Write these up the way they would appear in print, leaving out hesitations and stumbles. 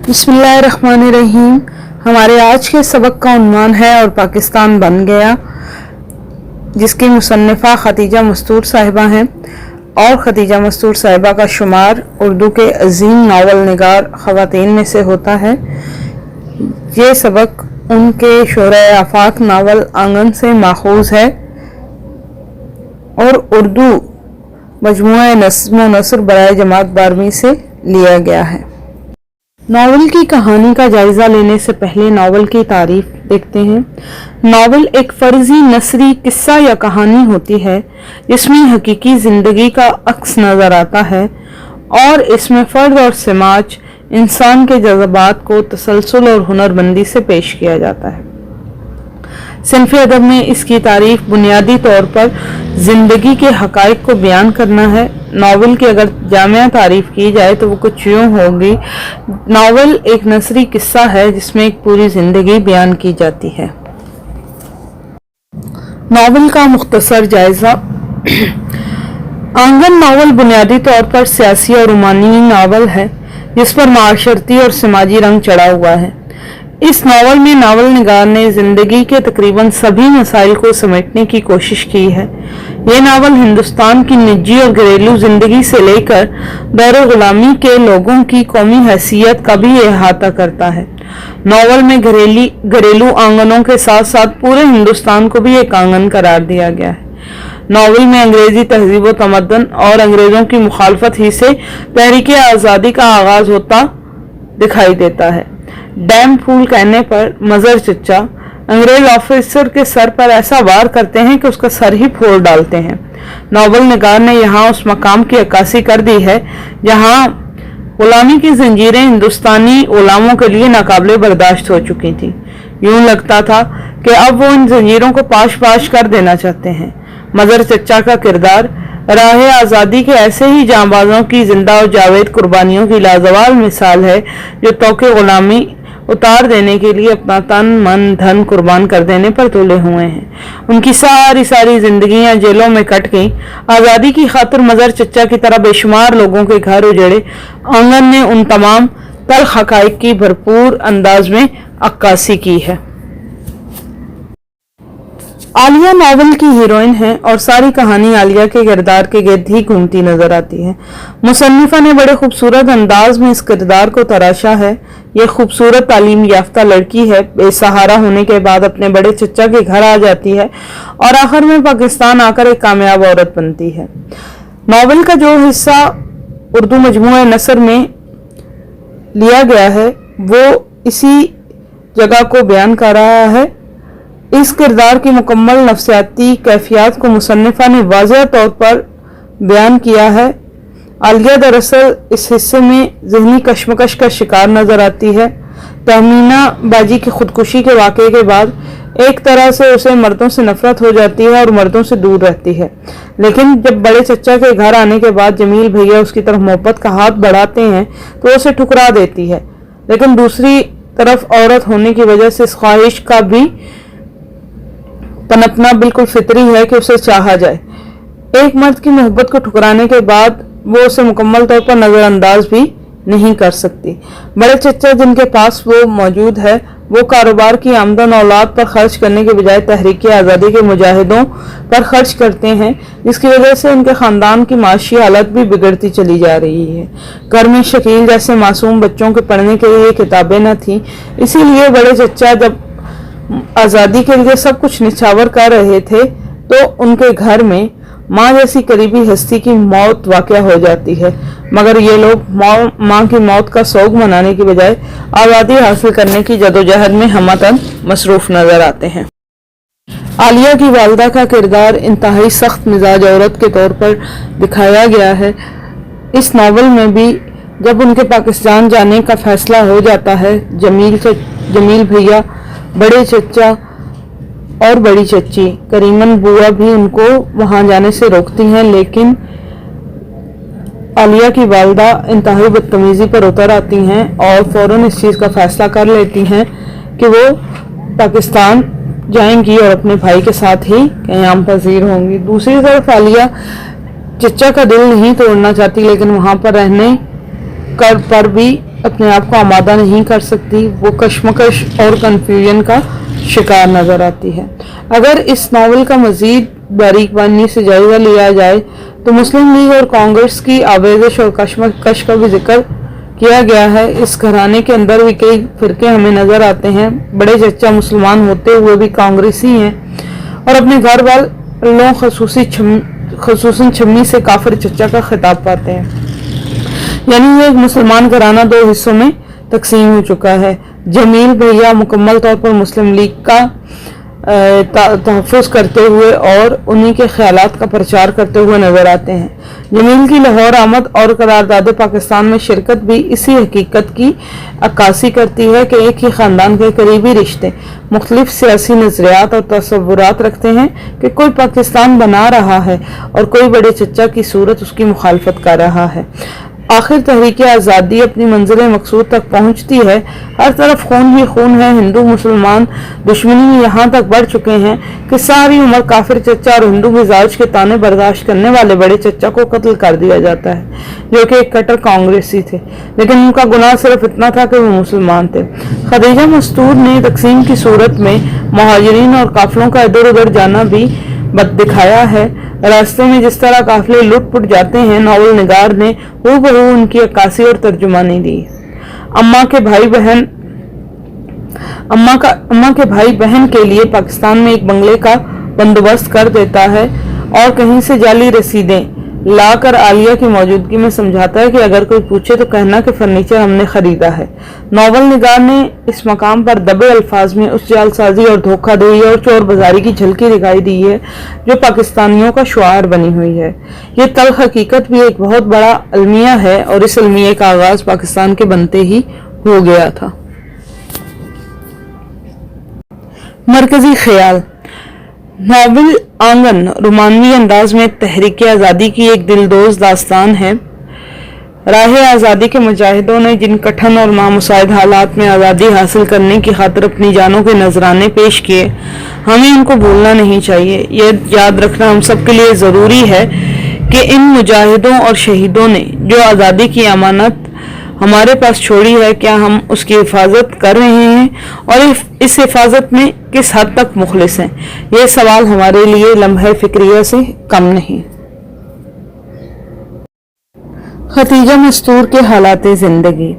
बिस्मिल्लाहिर्रहमानिर्रहीम। हमारे आज के सबक का उन्वान है और पाकिस्तान बन गया, जिसकी मुसन्निफ़ा खदीजा मस्तूर साहिबा हैं। और खदीजा मस्तूर साहिबा का शुमार उर्दू के अजीम नावल निगार ख़वातीन में से होता है। ये सबक उनके शोहरे आफाक नावल आंगन से माखूज है और उर्दू मजमूआ नज़्म व नसर बराए जमात 12वीं से लिया गया है। नावल की कहानी का जायजा लेने से पहले नावल की तारीफ देखते हैं। नावल एक फर्जी नसरी किस्सा या कहानी होती है जिसमें हकीकी जिंदगी का अक्स नजर आता है और इसमें फर्द और समाज इंसान के जज्बात को तसलसल और हुनरमंदी से पेश किया जाता है। सिन्फ़ अदब में इसकी तारीफ बुनियादी तौर पर जिंदगी के हकाइक को बयान करना है। नावल की अगर जामिया तारीफ की जाए तो वो कुछ यूं होगी। नावल एक नसरी किस्सा है जिसमें एक पूरी जिंदगी बयान की जाती है। नावल का मुख्तसर जायजा। आंगन नावल बुनियादी तौर पर सियासी और रोमानी नावल है जिस पर माशरती और समाजी रंग चढ़ा हुआ है। इस नावल में नावल निगार ने जिंदगी के तकरीबन सभी मसाइल को समेटने की कोशिश की है। ये नावल हिंदुस्तान की निजी और घरेलू जिंदगी से लेकर दौर गुलामी के लोगों की कौमी हैसियत का भी अहाता करता है। नावल में घरेलू आंगनों के साथ साथ पूरे हिंदुस्तान को भी एक आंगन करार दिया गया है। नावल में अंग्रेजी तहजीब व तमद्दन और अंग्रेजों की मुखालफत ही से तहरीक आज़ादी का आगाज होता दिखाई देता है। डैम फूल कहने पर मजर चच्चा अंग्रेज ऑफिसर के सर पर ऐसा वार करते हैं कि उसका सर ही फोड़ डालते हैं। नावल निगार ने यहाँ उस मकाम की अक्कासी कर दी है जहाँ गुलामी की जंजीरें हिंदुस्तानी गुलामों के लिए नाकाबिले बर्दाश्त हो चुकी थी। यूं लगता था कि अब वो इन जंजीरों को पाश पाश कर देना चाहते हैं। मजर चच्चा का किरदार राह आज़ादी के ऐसे ही जांबाजों की जिंदा और जावेद कुर्बानियों की लाजवाब मिसाल है जो तौके गुलामी उतार देने के लिए अपना तन मन धन कुर्बान कर देने पर तुले हुए हैं। उनकी सारी जिंदगियां जेलों में कट गईं। आज़ादी की खातिर मजर चच्चा की तरह बेशुमार लोगों के घर उजड़े। आंगन ने उन तमाम तल्ख हकाइक की भरपूर अंदाज में अक्कासी की है। आलिया नावल की हीरोइन है और सारी कहानी आलिया के किरदार के गिर्द ही घूमती नजर आती है। मुसन्निफा ने बड़े खूबसूरत अंदाज में इस किरदार को तराशा है। ये खूबसूरत तालीम याफ्ता लड़की है, बेसहारा होने के बाद अपने बड़े चच्चा के घर आ जाती है और आखिर में पाकिस्तान आकर एक कामयाब औरत बनती है। नावल का जो हिस्सा उर्दू मजमूआ नसर में लिया गया है वो इसी जगह को बयान कर रहा है। इस किरदार की मुकम्मल नफ्सियाती कैफियत को मुसन्निफा ने वाज़ेह तौर पर बयान किया है। आलिया दरअसल इस हिस्से में ज़हनी कशमकश का शिकार नजर आती है। तहमीना बाजी की खुदकुशी के वाक़े के बाद एक तरह से उसे मर्दों से नफरत हो जाती है और मर्दों से दूर रहती है, लेकिन जब बड़े चच्चा के घर आने के बाद जमील भैया उसकी तरफ मोहब्बत का हाथ बढ़ाते हैं तो उसे ठुकरा देती है। लेकिन दूसरी तरफ औरत होने की वजह से इस ख्वाहिश का भी पनपना बिल्कुल फितरी है कि उसे चाहा जाए। एक मर्द की मोहब्बत को ठुकराने के बाद वो उसे मुकम्मल तौर पर नजरअंदाज भी नहीं कर सकती। बड़े चच्चा जिनके पास वो मौजूद है वो कारोबार की आमदन औलाद पर खर्च करने के बजाय तहरीक आज़ादी के मुजाहिदों पर खर्च करते हैं, जिसकी वजह से उनके ख़ानदान की माशी हालत भी बिगड़ती चली जा रही है। घर में शकील जैसे मासूम बच्चों के पढ़ने के लिए किताबें न थीं, इसीलिए बड़े चच्चा जब आज़ादी के लिए सब कुछ निछावर कर रहे थे तो उनके घर में माँ जैसी करीबी हस्ती की मौत वाक़या हो जाती है। मगर ये लोग माँ की मौत का सोग मनाने की बजाय आज़ादी हासिल करने की जदोजहद में हमतन मसरूफ नजर आते हैं। आलिया की वालिदा का किरदार इंतहाई सख्त मिजाज औरत के तौर पर दिखाया गया है। इस नावल में भी जब उनके पाकिस्तान जाने का फैसला हो जाता है, जमील भैया, बड़े चच्चा और बड़ी चच्ची करीमन बुआ भी उनको वहां जाने से रोकती हैं, लेकिन आलिया की वालिदा इंतहाई बदतमीजी पर उतर आती हैं और फौरन इस चीज़ का फैसला कर लेती हैं कि वो पाकिस्तान जाएंगी और अपने भाई के साथ ही क़याम पज़ीर होंगी। दूसरी तरफ आलिया चच्चा का दिल नहीं तोड़ना चाहती, लेकिन वहां पर रहने पर भी अपने आप को आमादा नहीं कर सकती, वो कश्मकश और कंफ्यूजन का शिकार नजर आती है। अगर इस नावल का मजीद बारीकबानी से जायजा लिया जाए तो मुस्लिम लीग और कांग्रेस की आवेदश और कश्मकश का भी जिक्र किया गया है। इस घराने के अंदर भी कई फिरके हमें नजर आते हैं। बड़े चचा मुसलमान होते हुए भी कांग्रेसी हैं और अपने घर वालों खसूसन छम्मी से काफिर चचा का खिताब पाते हैं। यानी ये एक मुसलमान घराना दो हिस्सों में तकसीम हो चुका है। जमील भैया मुकम्मल तौर पर मुस्लिम लीग का तहफ़्फ़ुज़ करते हुए और उन्हीं के ख्यालात का प्रचार करते हुए नजर आते हैं। जमील की लाहौर आमद और करारदाद पाकिस्तान में शिरकत भी इसी हकीकत की अक्कासी करती है कि एक ही ख़ानदान के करीबी रिश्ते मुख्तलिफ सियासी नज़रियात और तसव्वुरात रखते हैं कि कोई पाकिस्तान बना रहा है और कोई बड़े चचा की सूरत उसकी मुखालफत कर रहा है। आखिर तहरीक आज़ादी अपनी मंजिल मकसूद तक पहुंचती है। हर तरफ खून ही खून है। हिंदू मुसलमान दुश्मनी में यहाँ तक बढ़ चुके हैं कि सारी उम्र काफिर चचा और हिंदू मिजाज के ताने बर्दाश्त करने वाले बड़े चचा को कत्ल कर दिया जाता है, जो कि एक कट्टर कांग्रेसी थे, लेकिन उनका गुनाह सिर्फ इतना था कि वो मुसलमान थे। खदीजा मस्तूर ने तकसीम की सूरत में मुहाजिरीन और काफिलों का इधर उधर जाना भी बद दिखाया है। रास्ते में जिस तरह काफिले लुट पुट जाते हैं, नावल निगार ने हूबहू उनकी अक्कासी और तर्जुमानी दी। अम्मा के भाई बहन के लिए पाकिस्तान में एक बंगले का बंदोबस्त कर देता है और कहीं से जाली रसीदें लाकर आलिया की मौजूदगी में समझाता है कि अगर कोई पूछे तो कहना कि फर्नीचर हमने खरीदा है। नावल निगार ने इस मकाम पर दबे अल्फाज में उस जालसाजी और धोखाधड़ी और चोर बाजारी की झलकी दिखाई दी है जो पाकिस्तानियों का शुआर बनी हुई है। ये तल्ख हकीकत भी एक बहुत बड़ा अलमिया है और इस अलमिया का आगाज पाकिस्तान के बनते ही हो गया था। मरकजी ख्याल। नावल आंगन रोमानवी अंदाज में तहरीक आज़ादी की एक दिलदोज़ दास्तान है। राह आज़ादी के मुजाहिदों ने जिन कठिन और नामुसाइद हालात में आज़ादी हासिल करने की खातिर अपनी जानों के नजराने पेश किए, हमें इनको भूलना नहीं चाहिए। यह याद रखना हम सब के लिए ज़रूरी है कि इन मुजाहिदों और शहीदों ने जो आज़ादी की अमानत हमारे पास छोड़ी है, क्या हम उसकी हिफाजत कर रहे हैं और इस हिफाजत में किस हद तक मुखलिस हैं। यह सवाल हमारे लिए लम्हे फिक्रिया से कम नहीं। खदीजा मस्तूर के हालात जिंदगी।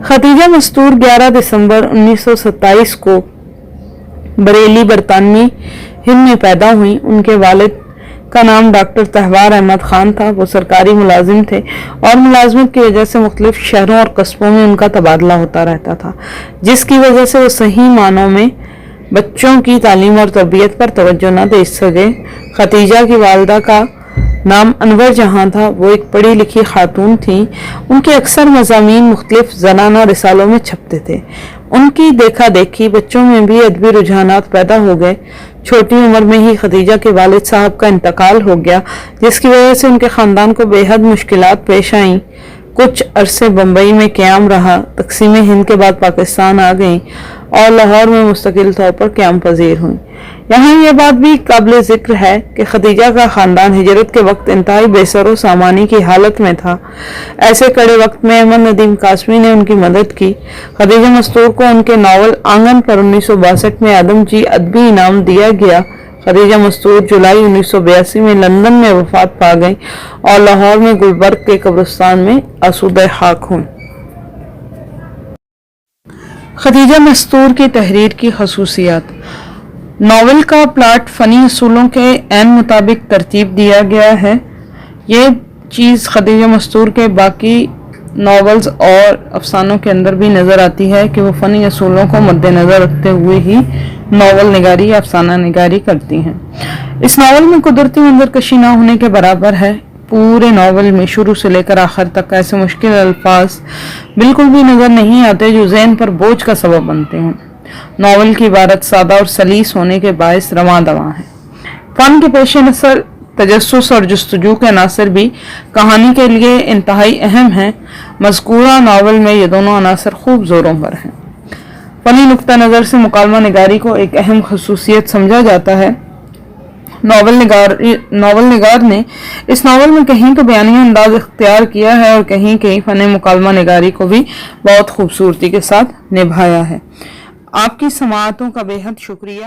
खदीजा मस्तूर 11 दिसंबर 1927 को बरेली बरतानवी हिंद में पैदा हुई। उनके वालिद का नाम डॉक्टर तहवार अहमद खान था। वो सरकारी मुलाजिम थे और मुलाजमत की वजह से मुख्तलिफ शहरों और कस्बों में उनका तबादला होता रहता था, जिसकी वजह से वो सही मानों में बच्चों की तालीम और तरबियत पर तवज्जो न दे सके। खदीजा की वालदा का नाम अनवर जहां था। वो एक पढ़ी लिखी खातून थी। उनके अक्सर मज़ामीन मुख्तलिफ ज़नाना रिसालों में छपते थे। उनकी देखा देखी बच्चों में भी अदबी रुझानात पैदा हो गए। छोटी उम्र में ही खदीजा के वालिद साहब का इंतकाल हो गया, जिसकी वजह से उनके ख़ानदान को बेहद मुश्किलात पेश आईं। कुछ अरसे बम्बई में क़याम रहा। तक़सीम हिंद के बाद पाकिस्तान आ गई और लाहौर में मुस्तकिल तौर पर क़याम पजीर हुई। यहाँ यह बात भी काबिल ज़िक्र है कि खदीजा का ख़ानदान हिजरत के वक्त इंतहाई बेसरो सामानी की हालत में था। ऐसे कड़े वक्त में अहमद नदीम कासमी ने उनकी मदद की। खदीजा मस्तूर को उनके नावल आंगन पर 1962 में आदमजी अदबी इनाम दिया गया। खदीजा मस्तूर जुलाई 1982 में लंदन में वफात पा गई और लाहौर में गुलबर्ग के कब्रिस्तान में आसूदा खाक हुई। खदीजा मस्तूर की तहरीर की खसूसियात। नावल का प्लाट फ़नी असूलों के ऐन मुताबिक तरतीब दिया गया है। ये चीज़ खदीजा मस्तूर के बाकी नावल्स और अफसानों के अंदर भी नज़र आती है कि वो फ़नी असूलों को मद्देनज़र रखते हुए ही नावल निगारी या अफसाना निगारी करती हैं। इस नावल में कुदरती मंजर कशी ना होने के बराबर है। पूरे नावल में शुरू से लेकर आखिर तक ऐसे मुश्किल अल्फाज बिल्कुल भी नज़र नहीं आते जो ज़हन पर बोझ का सबब बनते हैं। नावल की इबारत सादा और सलीस होने के बायस रवां दवां है। फन के पेश नज़र तजस्सुस और जुस्तजू के अनासर भी कहानी के लिए इंतहाई अहम हैं। मज़कूरा नावल में ये दोनों अनासर खूब जोरों पर हैं। फ़नी नुक्ता नज़र से मुकालमा निगारी को एक अहम खसूसियत समझा जाता है ناول نگار نے اس ناول میں کہیں تو بیانی انداز اختیار کیا ہے اور کہیں کہیں فن مکالمہ نگاری کو بھی بہت خوبصورتی کے ساتھ نبھایا ہے۔ آپ کی سماعتوں کا بے حد شکریہ۔